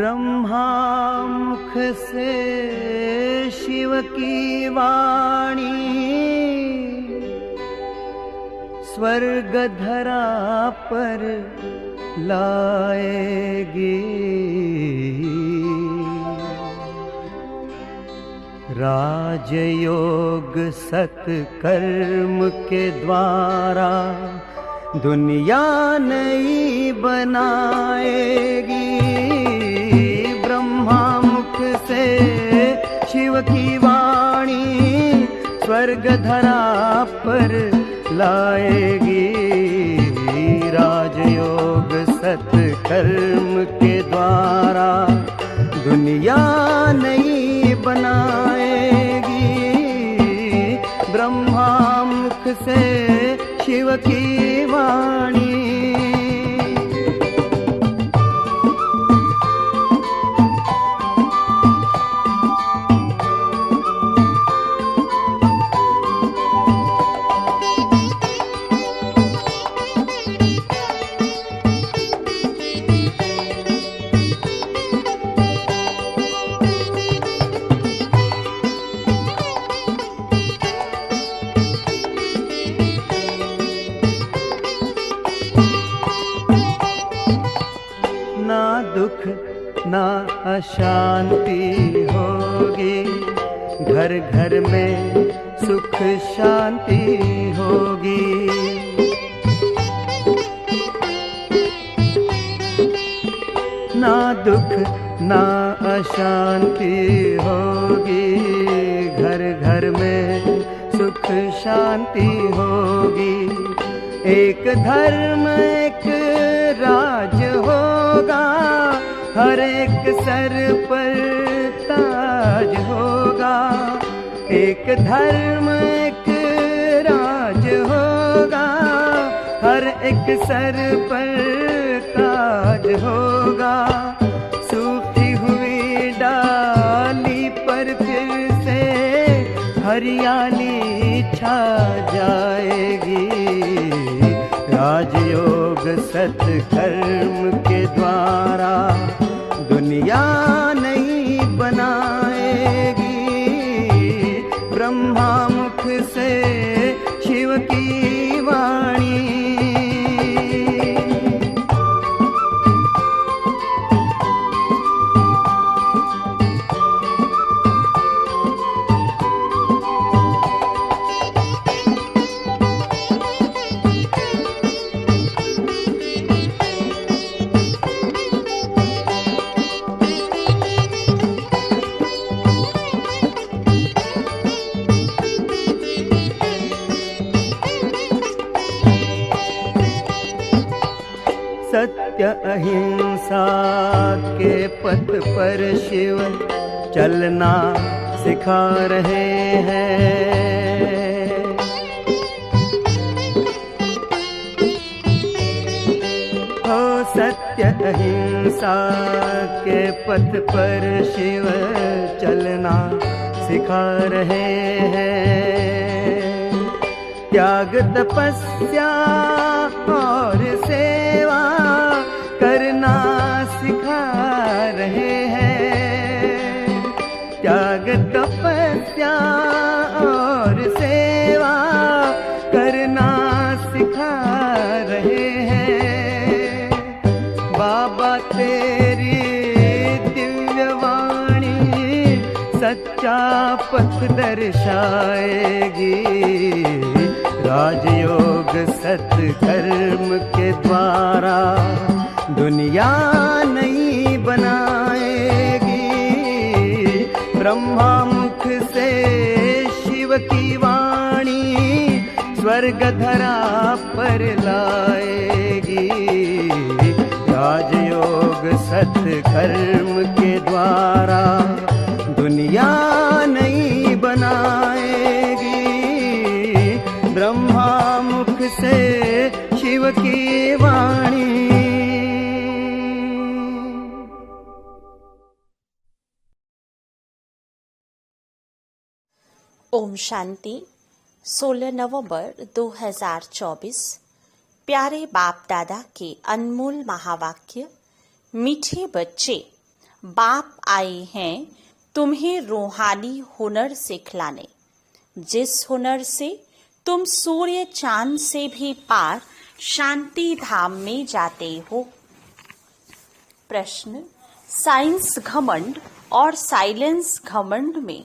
ब्रह्मा मुख से शिव की वाणी स्वर्ग धरा पर लाएगी। राजयोग सत्कर्म के द्वारा दुनिया नई बनाएगी। ब्रह्मा मुख से शिव की वाणी स्वर्ग धरा पर लाएगी। राजयोग सत्कर्म के द्वारा दुनिया नई बनाएगी। ब्रह्मा मुख से शिव की वाणी। ना दुख ना अशांति होगी, घर घर में सुख शांति होगी। ना दुख ना अशांति होगी, घर घर में सुख शांति होगी। एक धर्म एक राज होगा, हर एक सर पर ताज होगा। एक धर्म एक राज होगा, हर एक सर पर ताज होगा। सूखी हुई डाली पर फिर से हरियाली छा जाएगी। राजयोग सत्कर्म के द्वारा दुनिया नई बनाएगी। ब्रह्मा मुख से शिव की वाणी। सत्य अहिंसा के पथ पर शिव चलना सिखा रहे हैं। हो सत्य अहिंसा के पथ पर शिव चलना सिखा रहे हैं। त्याग तपस्या और सेवा करना सिखा रहे हैं। त्याग तपस्या और सेवा करना सिखा रहे हैं। बाबा तेरी दिव्य वाणी सच्चा पथ दर्शाएगी। राजयोग सत्कर्म के द्वारा दुनिया नई बनाएगी। ब्रह्मा मुख से शिव की वाणी स्वर्ग धरा पर लाएगी। राजयोग सत्कर्म के द्वारा दुनिया नई बनाएगी। ब्रह्मा मुख से शिव की वाणी। ओम शांति। 16 नवंबर 2024। प्यारे बाप दादा के अनमोल महावाक्य। मीठे बच्चे, बाप आए हैं तुम्हें रूहानी हुनर सिखलाने, जिस हुनर से तुम सूर्य चांद से भी पार शांति धाम में जाते हो। प्रश्न, साइंस घमंड और साइलेंस घमंड में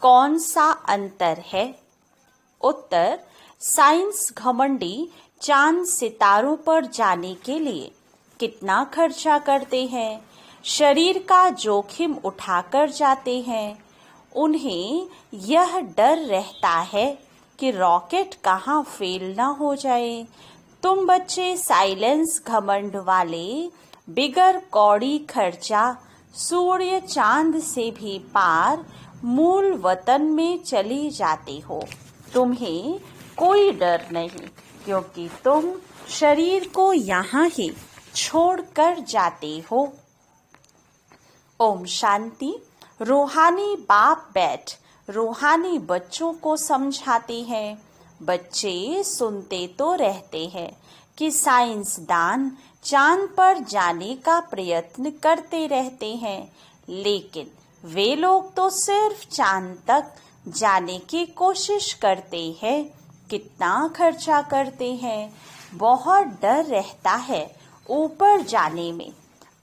कौन सा अंतर है? उत्तर, साइंस घमंडी चांद सितारों पर जाने के लिए कितना खर्चा करते हैं, शरीर का जोखिम उठाकर जाते हैं। उन्हें यह डर रहता है कि रॉकेट कहाँ फेल ना हो जाए। तुम बच्चे साइलेंस घमंड वाले बिगर कौड़ी खर्चा सूर्य चांद से भी पार मूल वतन में चली जाते हो। तुम्हें कोई डर नहीं, क्योंकि तुम शरीर को यहाँ ही छोड़कर जाते हो। ओम शांति। रूहानी बाप बैठ रूहानी बच्चों को समझाते हैं। बच्चे सुनते तो रहते हैं कि साइंसदान चांद पर जाने का प्रयत्न करते रहते हैं, लेकिन वे लोग तो सिर्फ चांद तक जाने की कोशिश करते हैं। कितना खर्चा करते हैं, बहुत डर रहता है ऊपर जाने में।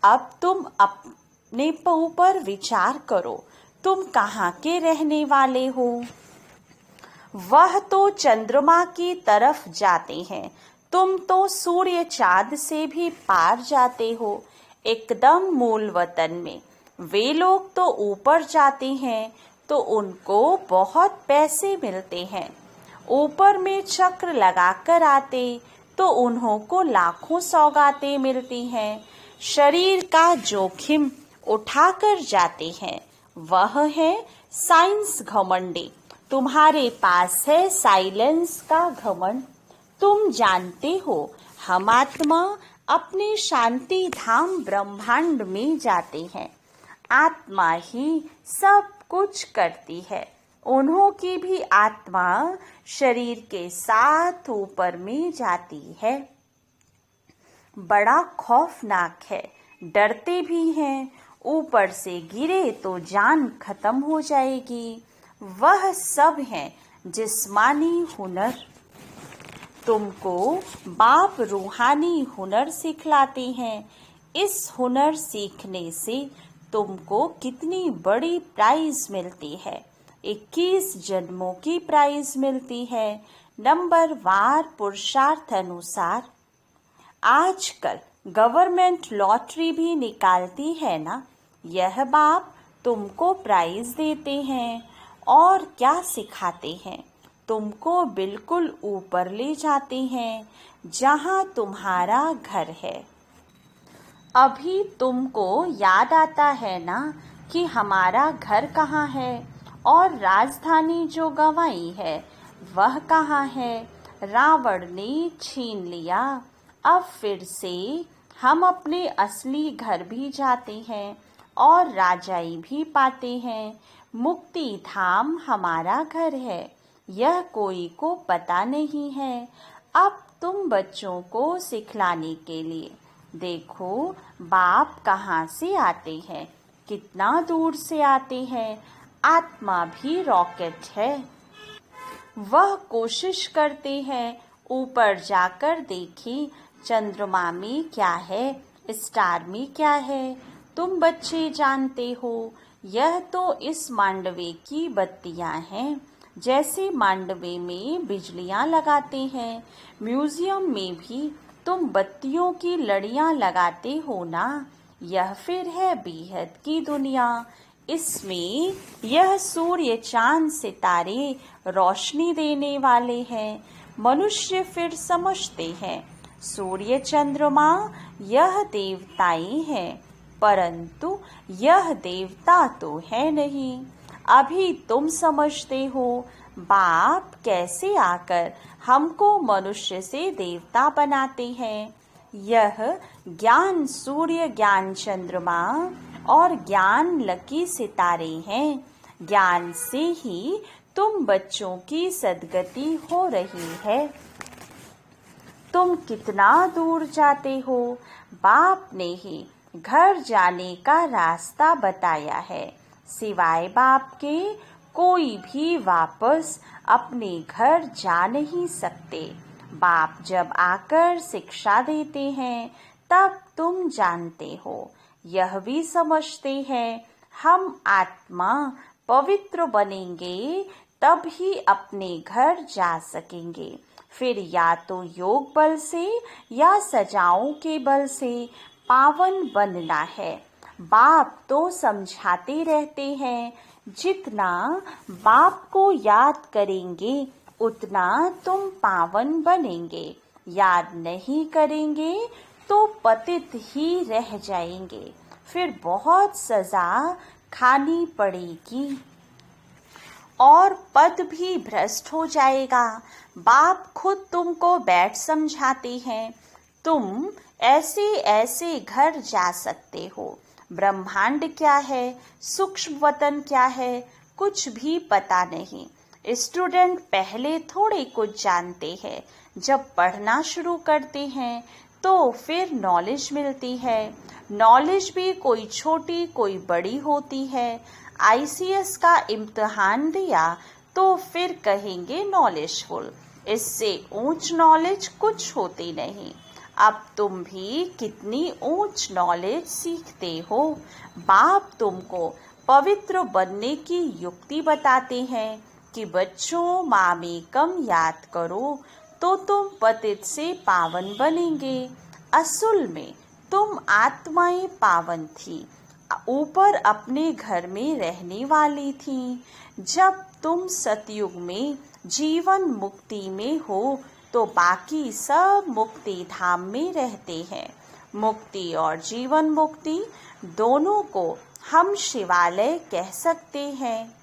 अब तुम अपने ऊपर विचार करो, तुम कहाँ के रहने वाले हो? वह तो चंद्रमा की तरफ जाते हैं, तुम तो सूर्य चांद से भी पार जाते हो, एकदम मूल वतन में। वे लोग तो ऊपर जाते हैं तो उनको बहुत पैसे मिलते हैं। ऊपर में चक्र लगाकर आते तो उन्हों को लाखों सौगातें मिलती हैं। शरीर का जोखिम उठाकर जाते हैं, वह है साइंस घमंडी। तुम्हारे पास है साइलेंस का घमंड। तुम जानते हो हम आत्मा अपने शांति धाम ब्रह्मांड में जाते हैं। आत्मा ही सब कुछ करती है। उन्हों की भी आत्मा शरीर के साथ ऊपर में जाती है। बड़ा खौफनाक है, डरते भी हैं। ऊपर से गिरे तो जान खत्म हो जाएगी। वह सब है जिस्मानी हुनर। तुमको बाप रूहानी हुनर सिखलाते हैं। इस हुनर सीखने से तुमको कितनी बड़ी प्राइज मिलती है। 21 जन्मों की प्राइज मिलती है, नंबर वार पुरुषार्थ अनुसार। आजकल गवर्नमेंट लॉटरी भी निकालती है ना। यह बाप तुमको प्राइज देते हैं और क्या सिखाते हैं, तुमको बिल्कुल ऊपर ले जाते हैं जहां तुम्हारा घर है। अभी तुमको याद आता है ना कि हमारा घर कहाँ है और राजधानी जो गंवाई है वह कहाँ है। रावण ने छीन लिया। अब फिर से हम अपने असली घर भी जाते हैं और राजाई भी पाते हैं। मुक्ति धाम हमारा घर है, यह कोई को पता नहीं है। अब तुम बच्चों को सिखलाने के लिए देखो बाप कहाँ से आते हैं, कितना दूर से आते हैं। आत्मा भी रॉकेट है। वह कोशिश करते हैं ऊपर जाकर देखी चंद्रमा में क्या है, स्टार में क्या है। तुम बच्चे जानते हो यह तो इस मांडवे की बत्तियां हैं। जैसे मांडवे में बिजलियां लगाते हैं, म्यूजियम में भी तुम बत्तियों की लड़ियां लगाते हो ना। यह फिर है बेहद की दुनिया। इसमें यह सूर्य चांद सितारे रोशनी देने वाले हैं। मनुष्य फिर समझते हैं सूर्य चंद्रमा यह देवताएं हैं, परंतु यह देवता तो है नहीं। अभी तुम समझते हो बाप कैसे आकर हमको मनुष्य से देवता बनाते हैं। यह ज्ञान सूर्य, ज्ञान चंद्रमा और ज्ञान लकी सितारे हैं। ज्ञान से ही तुम बच्चों की सदगति हो रही है। तुम कितना दूर जाते हो, बाप ने ही घर जाने का रास्ता बताया है। सिवाय बाप के कोई भी वापस अपने घर जा नहीं सकते। बाप जब आकर शिक्षा देते हैं तब तुम जानते हो, यह भी समझते हैं हम आत्मा पवित्र बनेंगे तब ही अपने घर जा सकेंगे। फिर या तो योग बल से या सजाओं के बल से पावन बनना है। बाप तो समझाते रहते हैं, जितना बाप को याद करेंगे उतना तुम पावन बनेंगे। याद नहीं करेंगे तो पतित ही रह जाएंगे, फिर बहुत सजा खानी पड़ेगी और पद भी भ्रष्ट हो जाएगा। बाप खुद तुमको बैठ समझाते हैं, तुम ऐसे ऐसे घर जा सकते हो। ब्रह्मांड क्या है, सूक्ष्म वतन क्या है, कुछ भी पता नहीं। स्टूडेंट पहले थोड़े कुछ जानते हैं, जब पढ़ना शुरू करते हैं तो फिर नॉलेज मिलती है। नॉलेज भी कोई छोटी कोई बड़ी होती है। ICS का इम्तिहान दिया तो फिर कहेंगे नॉलेजफुल, इससे ऊंच नॉलेज कुछ होती नहीं। अब तुम भी कितनी ऊंच नॉलेज सीखते हो। बाप तुमको पवित्र बनने की युक्ति बताते हैं कि बच्चों मामेकम याद करो तो तुम पतित से पावन बनेंगे। असल में तुम आत्माएं पावन थी, ऊपर अपने घर में रहने वाली थी। जब तुम सतयुग में जीवन मुक्ति में हो तो बाकी सब मुक्ति धाम में रहते हैं। मुक्ति और जीवन मुक्ति दोनों को हम शिवालय कह सकते हैं।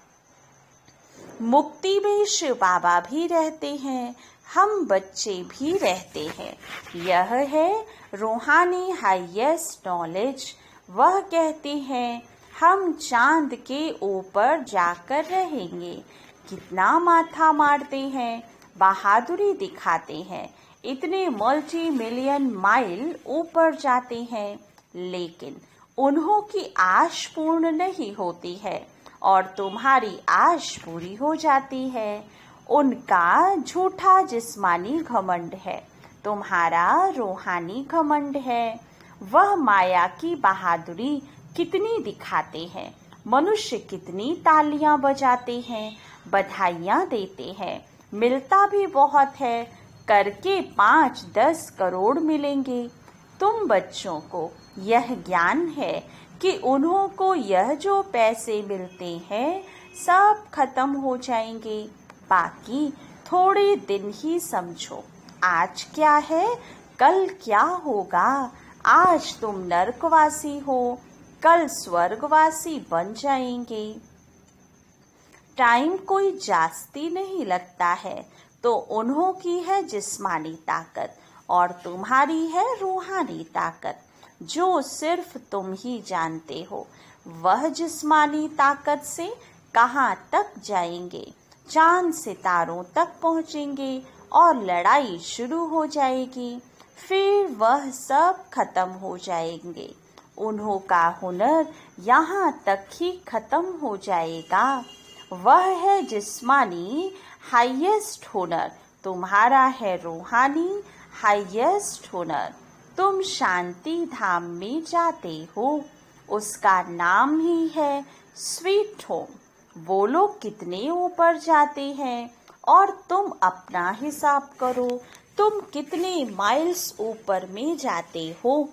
मुक्ति में शिव बाबा भी रहते हैं, हम बच्चे भी रहते हैं। यह है रूहानी हाईएस्ट नॉलेज। वह कहते हैं हम चांद के ऊपर जाकर रहेंगे। कितना माथा मारते हैं, बहादुरी दिखाते हैं, इतने मल्टी मिलियन माइल ऊपर जाते हैं, लेकिन उन्हों की आश पूर्ण नहीं होती है और तुम्हारी आश पूरी हो जाती है। उनका झूठा जिस्मानी घमंड है, तुम्हारा रूहानी घमंड है। वह माया की बहादुरी कितनी दिखाते हैं, मनुष्य कितनी तालियां बजाते हैं, बधाइयां देते हैं, मिलता भी बहुत है, करके 5-10 करोड़ मिलेंगे। तुम बच्चों को यह ज्ञान है कि उन्हों को यह जो पैसे मिलते हैं सब खत्म हो जाएंगे, बाकी थोड़े दिन ही समझो। आज क्या है कल क्या होगा। आज तुम नरकवासी हो, कल स्वर्गवासी बन जाएंगे। टाइम कोई जास्ती नहीं लगता है, तो उन्हों की है जिस्मानी ताकत और तुम्हारी है रूहानी ताकत, जो सिर्फ तुम ही जानते हो। वह जिस्मानी ताकत से कहाँ तक जाएंगे, चांद सितारों तक पहुँचेंगे और लड़ाई शुरू हो जाएगी, फिर वह सब खत्म हो जाएंगे। उन्हों का हुनर यहाँ तक ही खत्म हो जाएगा। वह है जिस्मानी हाईएस्ट हुनर, तुम्हारा है रूहानी हाईएस्ट हुनर। तुम शांति धाम में जाते हो, उसका नाम ही है स्वीट होम। वो लोग कितने ऊपर जाते हैं और तुम अपना हिसाब करो, तुम कितने माइल्स ऊपर में जाते हो।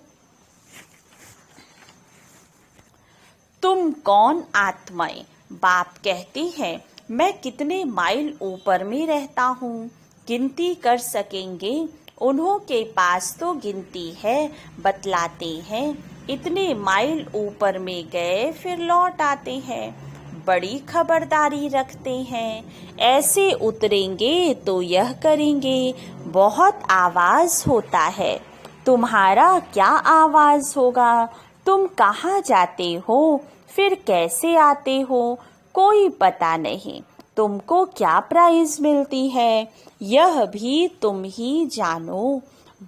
तुम कौन आत्माएं? बाप कहते हैं मैं कितने माइल ऊपर में रहता हूँ, गिनती कर सकेंगे। उन्हों के पास तो गिनती है, बतलाते हैं इतने माइल ऊपर में गए फिर लौट आते हैं। बड़ी खबरदारी रखते हैं, ऐसे उतरेंगे तो यह करेंगे। बहुत आवाज होता है, तुम्हारा क्या आवाज होगा? तुम कहाँ जाते हो, फिर कैसे आते हो, कोई पता नहीं। तुमको क्या प्राइज मिलती है, यह भी तुम ही जानो।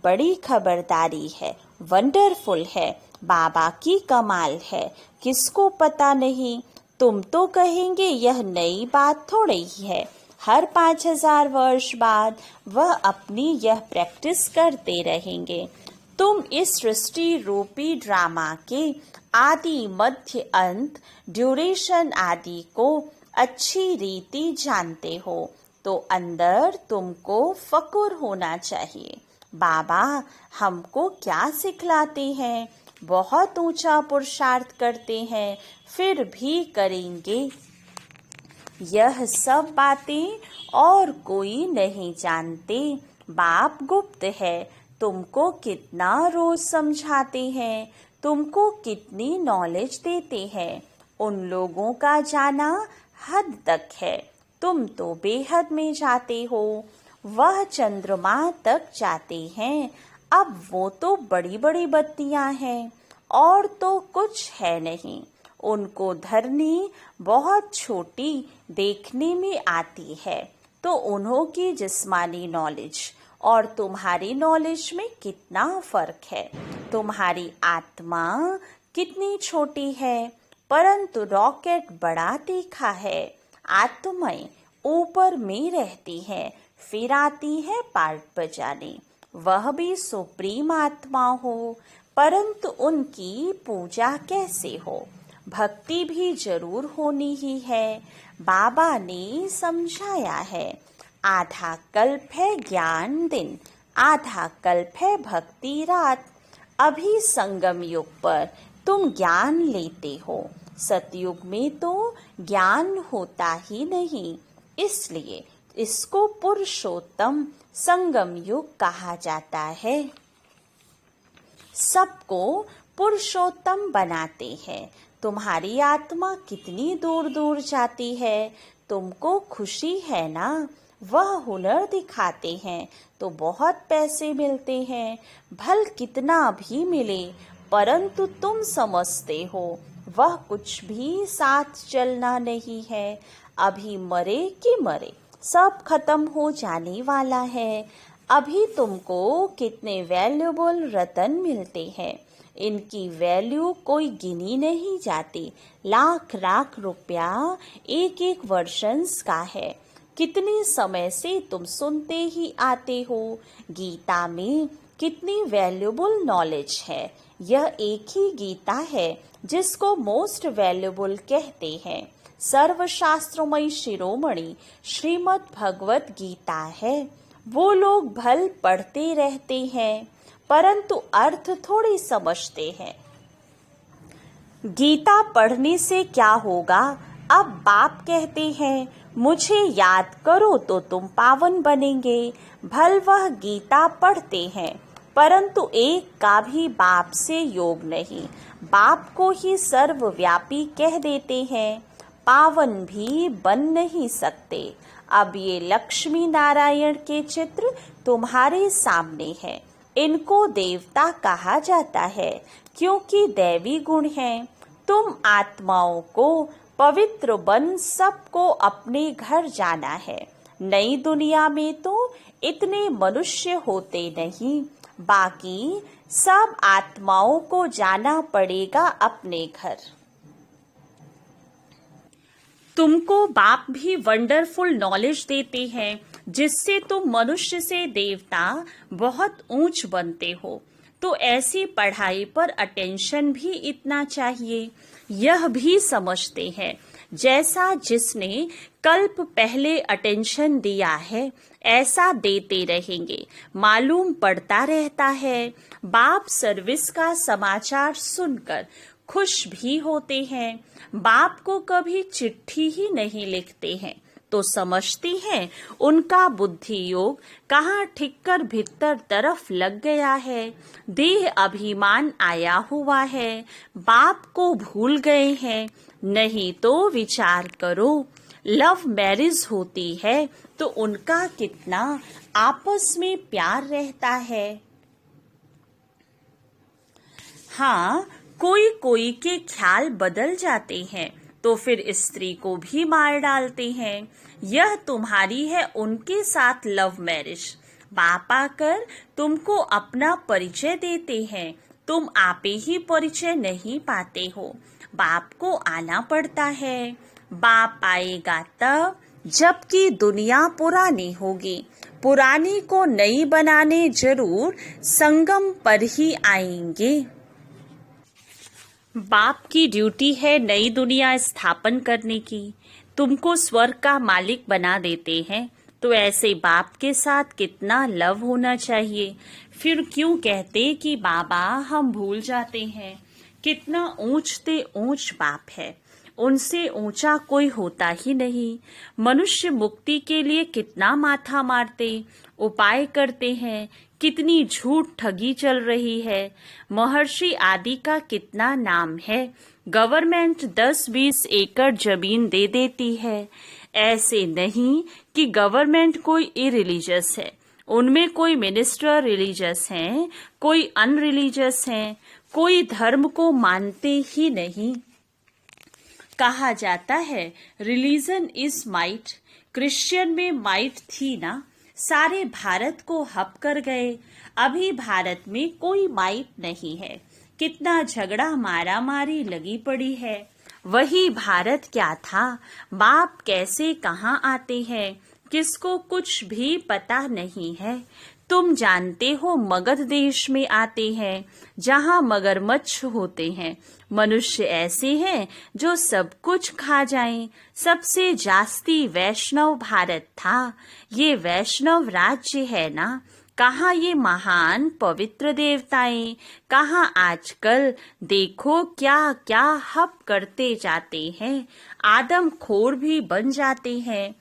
बड़ी खबरदारी है, वंडरफुल है। बाबा की कमाल है, किसको पता नहीं। तुम तो कहेंगे यह नई बात थोड़ी ही है। हर 5000 वर्ष बाद वह अपनी यह प्रैक्टिस करते रहेंगे। तुम इस सृष्टि रूपी ड्रामा के आदि मध्य अंत ड्यूरेशन आदि को अच्छी रीति जानते हो, तो अंदर तुमको फक्र होना चाहिए। बाबा हमको क्या सिखलाते हैं? बहुत ऊंचा पुरुषार्थ करते हैं, फिर भी करेंगे यह सब बातें और कोई नहीं जानते। बाप गुप्त है, तुमको कितना रोज समझाते हैं, तुमको कितनी नॉलेज देते हैं। उन लोगों का जाना हद तक है, तुम तो बेहद में जाते हो। वह चंद्रमा तक जाते हैं, अब वो तो बड़ी बड़ी बत्तियां हैं और तो कुछ है नहीं। उनको धरनी बहुत छोटी देखने में आती है, तो उन्हों की जिस्मानी नॉलेज और तुम्हारी नॉलेज में कितना फर्क है। तुम्हारी आत्मा कितनी छोटी है, परंतु रॉकेट बड़ा तीखा है। आत्माएं ऊपर में रहती हैं, फिर आती है पार्ट बजाने। वह भी सुप्रीम आत्मा हो, परंतु उनकी पूजा कैसे हो? भक्ति भी जरूर होनी ही है। बाबा ने समझाया है, आधा कल्प है ज्ञान दिन, आधा कल्प है भक्ति रात। अभी संगम युग पर तुम ज्ञान लेते हो, सतयुग में तो ज्ञान होता ही नहीं, इसलिए इसको पुरुषोत्तम संगम युग कहा जाता है। सबको पुरुषोत्तम बनाते हैं। तुम्हारी आत्मा कितनी दूर दूर जाती है, तुमको खुशी है ना? वह हुनर दिखाते हैं तो बहुत पैसे मिलते हैं, भल कितना भी मिले, परंतु तुम समझते हो वह कुछ भी साथ चलना नहीं है। अभी मरे कि मरे, सब खत्म हो जाने वाला है। अभी तुमको कितने वैल्यूबल रतन मिलते हैं, इनकी वैल्यू कोई गिनी नहीं जाती। लाख लाख रुपया एक एक वर्षंस का है। कितने समय से तुम सुनते ही आते हो, गीता में कितनी वैल्यूबल नॉलेज है। यह एक ही गीता है जिसको मोस्ट वैल्यूबल कहते हैं। सर्वशास्त्रमयी शिरोमणि श्रीमद् भगवत गीता है। वो लोग भल पढ़ते रहते हैं, परंतु अर्थ थोड़ी समझते हैं। गीता पढ़ने से क्या होगा? अब बाप कहते हैं, मुझे याद करो तो तुम पावन बनेंगे। भल वह गीता पढ़ते हैं, परंतु एक का भी बाप से योग नहीं। बाप को ही सर्वव्यापी कह देते हैं, पावन भी बन नहीं सकते। अब ये लक्ष्मी नारायण के चित्र तुम्हारे सामने है। इनको देवता कहा जाता है क्योंकि दैवी गुण हैं। तुम आत्माओं को पवित्र बन सबको अपने घर जाना है। नई दुनिया में तो इतने मनुष्य होते नहीं, बाकी सब आत्माओं को जाना पड़ेगा अपने घर। तुमको बाप भी वंडरफुल नॉलेज देते हैं, जिससे तुम मनुष्य से देवता बहुत ऊंच बनते हो। तो ऐसी पढ़ाई पर अटेंशन भी इतना चाहिए। यह भी समझते हैं, जैसा जिसने कल्प पहले अटेंशन दिया है ऐसा देते रहेंगे। मालूम पड़ता रहता है। बाप सर्विस का समाचार सुनकर खुश भी होते हैं। बाप को कभी चिट्ठी ही नहीं लिखते हैं, तो समझती हैं उनका बुद्धि योग कहाँ ठिक्कर भीतर तरफ लग गया है। देह अभिमान आया हुआ है, बाप को भूल गए हैं। नहीं तो विचार करो, लव मैरिज होती है तो उनका कितना आपस में प्यार रहता है। हाँ, कोई कोई के ख्याल बदल जाते हैं तो फिर स्त्री को भी मार डालते हैं। यह तुम्हारी है उनके साथ लव मैरिज। बाप आकर तुमको अपना परिचय देते हैं, तुम आपे ही परिचय नहीं पाते हो, बाप को आना पड़ता है। बाप आएगा तब जबकि दुनिया पुरानी होगी, पुरानी को नई बनाने जरूर संगम पर ही आएंगे। बाप की ड्यूटी है नई दुनिया स्थापन करने की। तुमको स्वर्ग का मालिक बना देते हैं, तो ऐसे बाप के साथ कितना लव होना चाहिए। फिर क्यों कहते कि बाबा हम भूल जाते हैं। कितना ऊंचते ऊंच बाप है, उनसे ऊंचा कोई होता ही नहीं। मनुष्य मुक्ति के लिए कितना माथा मारते, उपाय करते हैं, कितनी झूठ ठगी चल रही है। महर्षि आदि का कितना नाम है, गवर्नमेंट 10-20 एकड़ जमीन दे देती है। ऐसे नहीं कि गवर्नमेंट कोई इरिलीजियस है, उनमें कोई मिनिस्टर रिलीजियस हैं, कोई अनरिलीजियस हैं, कोई धर्म को मानते ही नहीं। कहा जाता है रिलीजन इज माइट, क्रिश्चियन में माइट थी ना, सारे भारत को हप कर गए। अभी भारत में कोई माइट नहीं है, कितना झगड़ा मारा मारी लगी पड़ी है। वही भारत क्या था, बाप कैसे कहाँ आते हैं, किसको कुछ भी पता नहीं है। तुम जानते हो मगध देश में आते हैं, जहाँ मगरमच्छ होते हैं। मनुष्य ऐसे हैं जो सब कुछ खा जाएं। सबसे जास्ती वैष्णव भारत था। ये वैष्णव राज्य है ना, कहाँ ये महान पवित्र देवताएं, कहाँ आजकल देखो क्या क्या हप करते जाते हैं, आदम खोर भी बन जाते हैं।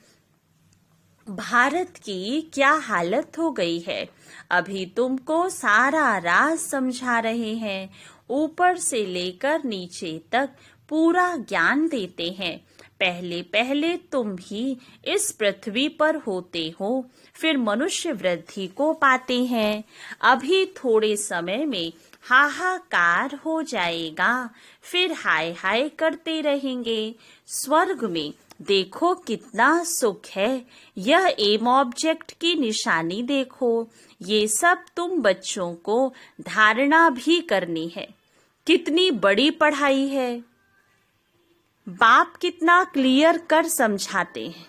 भारत की क्या हालत हो गई है। अभी तुमको सारा राज समझा रहे हैं, ऊपर से लेकर नीचे तक पूरा ज्ञान देते हैं। पहले पहले तुम भी इस पृथ्वी पर होते हो, फिर मनुष्य वृद्धि को पाते हैं। अभी थोड़े समय में हाहाकार हो जाएगा, फिर हाय हाय करते रहेंगे। स्वर्ग में देखो कितना सुख है। यह एम ऑब्जेक्ट की निशानी देखो। ये सब तुम बच्चों को धारणा भी करनी है। कितनी बड़ी पढ़ाई है, बाप कितना क्लियर कर समझाते हैं।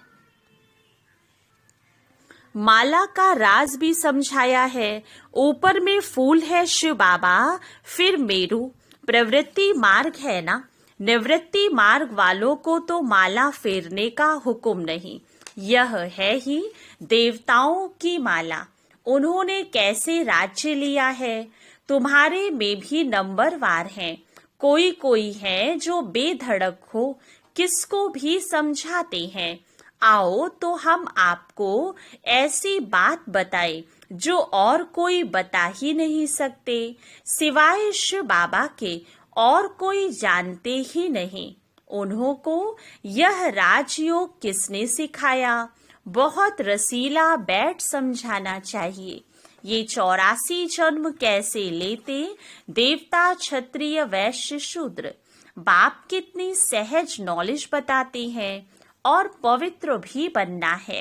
माला का राज भी समझाया है। ऊपर में फूल है शिव बाबा, फिर मेरू प्रवृत्ति मार्ग है ना। निवृत्ति मार्ग वालों को तो माला फेरने का हुक्म नहीं। यह है ही देवताओं की माला। उन्होंने कैसे राज्य लिया है। तुम्हारे में भी नंबरवार हैं। कोई कोई है जो बेधड़क हो, किसको भी समझाते हैं। आओ तो हम आपको ऐसी बात बताएं जो और कोई बता ही नहीं सकते, सिवाय शिव बाबा के और कोई जानते ही नहीं। उन्हों को यह राजयोग किसने सिखाया। बहुत रसीला बैठ समझाना चाहिए। ये 84 जन्म कैसे लेते, देवता क्षत्रिय वैश्य शूद्र। बाप कितनी सहज नॉलेज बताते हैं। और पवित्र भी बनना है,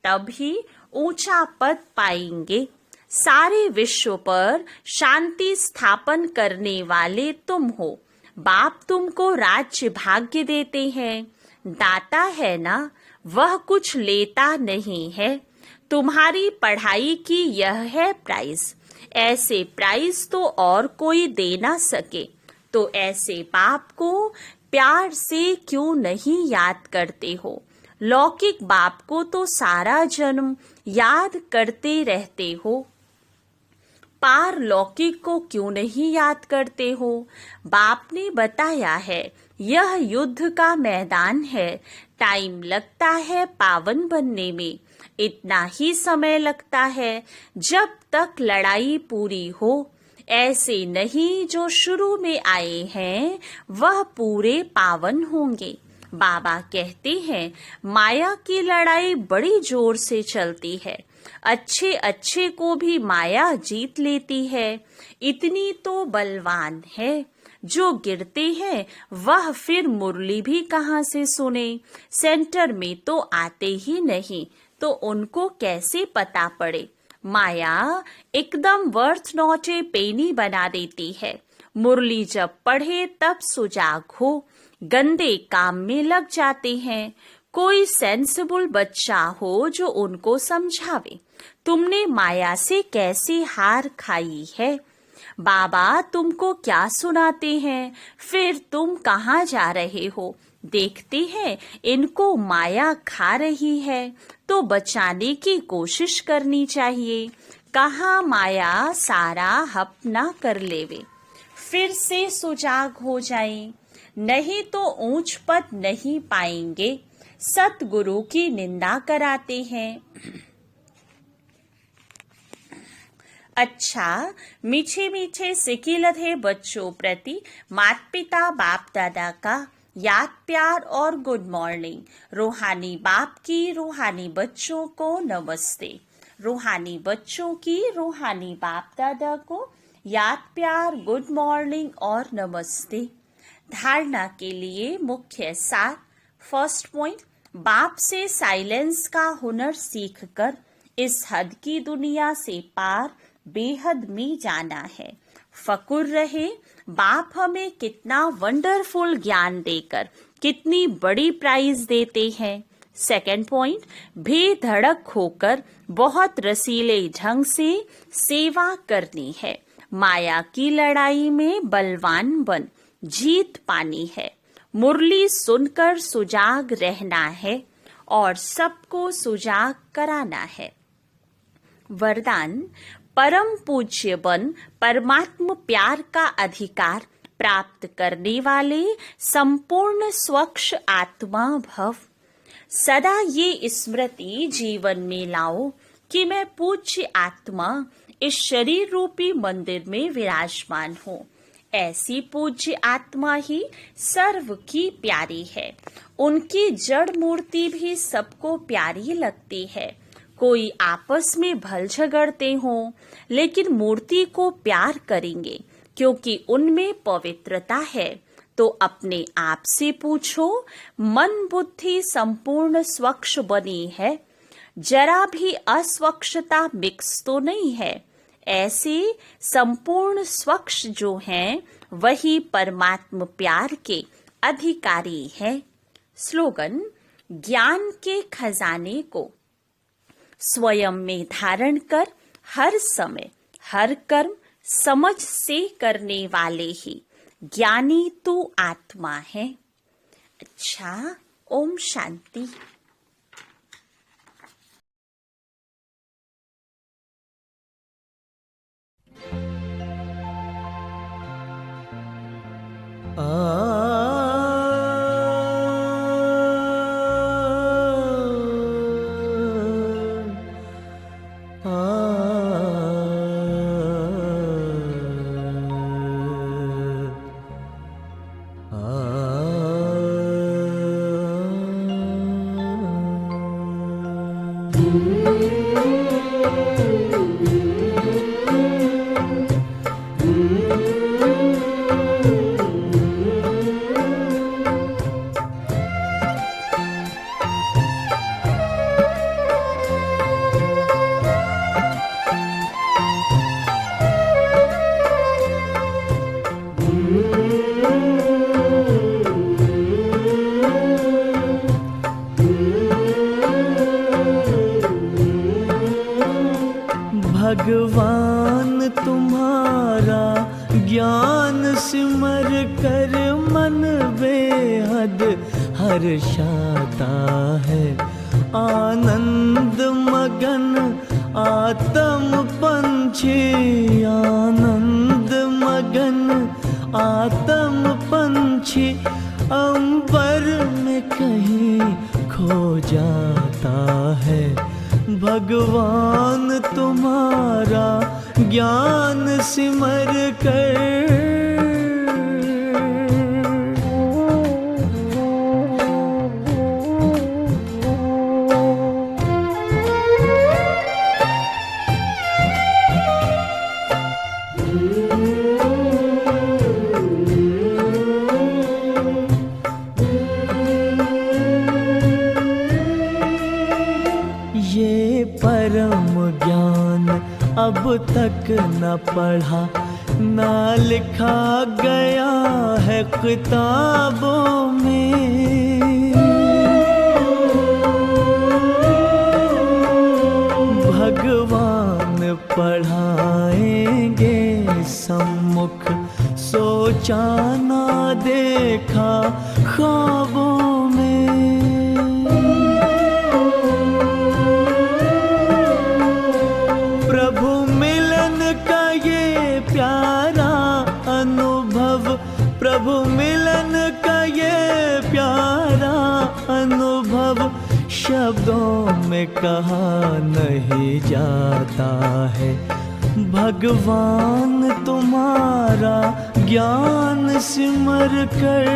तभी ऊंचा पद पाएंगे। सारे विश्व पर शांति स्थापन करने वाले तुम हो। बाप तुमको राज्य भाग्य देते हैं। दाता है ना, वह कुछ लेता नहीं है। तुम्हारी पढ़ाई की यह है प्राइस। ऐसे प्राइस तो और कोई दे ना सके। तो ऐसे बाप को प्यार से क्यों नहीं याद करते हो। लौकिक बाप को तो सारा जन्म याद करते रहते हो, पार लौकिक को क्यों नहीं याद करते हो। बाप ने बताया है यह युद्ध का मैदान है। टाइम लगता है पावन बनने में, इतना ही समय लगता है जब तक लड़ाई पूरी हो। ऐसे नहीं जो शुरू में आए हैं वह पूरे पावन होंगे। बाबा कहते हैं माया की लड़ाई बड़ी जोर से चलती है। अच्छे अच्छे को भी माया जीत लेती है। इतनी तो बलवान है। जो गिरते हैं वह फिर मुरली भी कहाँ से सुने। सेंटर में तो आते ही नहीं, तो उनको कैसे पता पड़े। माया एकदम वर्थ नॉट ए पेनी बना देती है। मुरली जब पढ़े तब सुजाग हो, गंदे काम में लग जाते हैं। कोई सेंसिबल बच्चा हो जो उनको समझावे, तुमने माया से कैसे हार खाई है। बाबा तुमको क्या सुनाते हैं, फिर तुम कहाँ जा रहे हो। देखते हैं इनको माया खा रही है तो बचाने की कोशिश करनी चाहिए। कहाँ माया सारा हप ना कर लेवे, फिर से सुजाग हो जाएं, नहीं तो ऊंच पद नहीं पाएंगे। सतगुरु की निंदा कराते हैं। अच्छा, मीठे मीठे सिक्के लधे बच्चों प्रति माता पिता बाप दादा का याद प्यार और गुड मॉर्निंग। रूहानी बाप की रूहानी बच्चों को नमस्ते। रूहानी बच्चों की रूहानी बाप दादा को याद प्यार गुड मॉर्निंग और नमस्ते। धारणा के लिए मुख्य सार। फर्स्ट पॉइंट, बाप से साइलेंस का हुनर सीखकर इस हद की दुनिया से पार बेहद में जाना है। फकुर रहे, बाप हमें कितना वंडरफुल ज्ञान देकर कितनी बड़ी प्राइज देते हैं। सेकंड पॉइंट, बेधड़क होकर बहुत रसीले ढंग से सेवा करनी है। माया की लड़ाई में बलवान बन जीत पानी है। मुरली सुनकर सुजाग रहना है और सबको सुजाग कराना है। वरदान, परम पूज्य बन परमात्म प्यार का अधिकार प्राप्त करने वाले संपूर्ण स्वच्छ आत्मा भव। सदा ये स्मृति जीवन में लाओ कि मैं पूज्य आत्मा इस शरीर रूपी मंदिर में विराजमान हूँ। ऐसी पूज्य आत्मा ही सर्व की प्यारी है। उनकी जड़ मूर्ति भी सबको प्यारी लगती है। कोई आपस में भल झगड़ते हों, लेकिन मूर्ति को प्यार करेंगे क्योंकि उनमें पवित्रता है। तो अपने आप से पूछो, मन बुद्धि संपूर्ण स्वच्छ बनी है, जरा भी अस्वच्छता मिक्स तो नहीं है। ऐसे संपूर्ण स्वच्छ जो हैं वही परमात्म प्यार के अधिकारी हैं। स्लोगन, ज्ञान के खजाने को स्वयं में धारण कर हर समय हर कर्म समझ से करने वाले ही ज्ञानी तू आत्मा है। अच्छा, ओम शांति। भगवान तुम्हारा ज्ञान सिमर कर मन बेहद हर्षाता है। आनंद मगन आत्म पंछी, आनंद मगन आत्म पंछी अंबर में कहीं खो जाता है। भगवान तुम्हारा ज्ञान सिमर कर परम ज्ञान अब तक न पढ़ा न लिखा गया है किताबों में। भगवान पढ़ाएंगे सम्मुख, सोचा ना देखा ख्वाबों में। प्रभु मिलन का ये प्यारा अनुभव, प्रभु मिलन का ये प्यारा अनुभव शब्दों में कहा नहीं जाता है। भगवान तुम्हारा ज्ञान सिमर कर।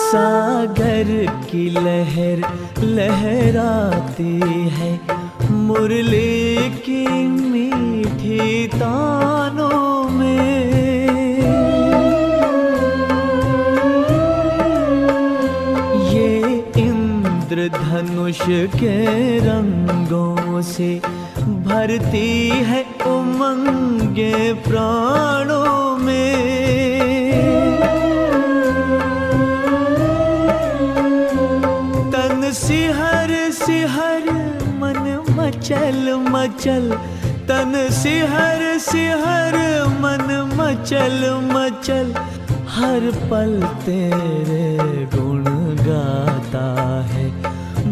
सागर की लहर लहराती है, मुरली की मीठी तानों में। ये इंद्रधनुष के रंगों से भरती है उमंगे प्राणों में। सिहर सिहर मन मचल मचल, तन सिहर सिहर मन मचल मचल, हर पल तेरे गुण गाता है।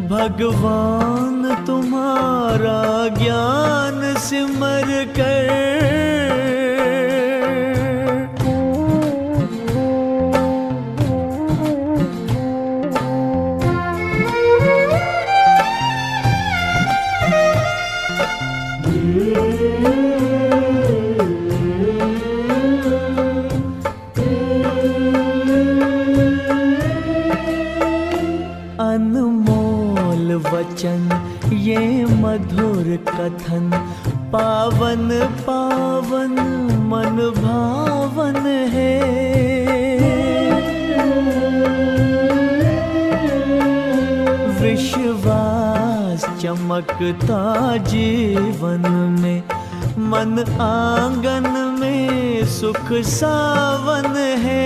भगवान तुम्हारा ज्ञान सिमर कर। अनमोल वचन ये मधुर कथन, पावन पावन मन भावन है। विश्वास चमकता जीवन में, मन आंगन में सुख सावन है।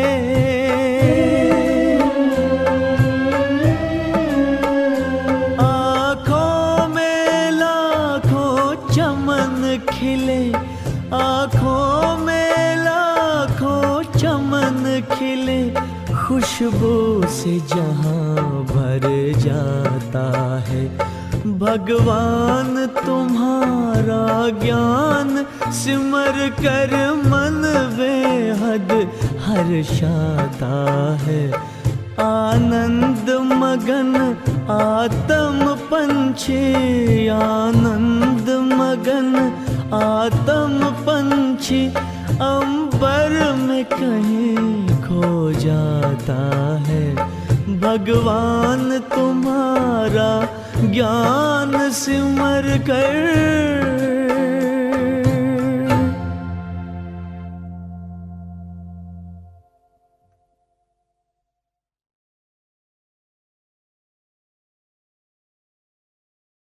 खिले आँखों में लाखों चमन खिले, खुशबू से जहां भर जाता है। भगवान तुम्हारा ज्ञान सिमर कर मन बेहद हर्षाता है। आनंद मगन आत्म पंछी, आनंद मगन आत्म पंछी, अंबर में कहीं खो जाता है। भगवान तुम्हारा ज्ञान सिमर कर।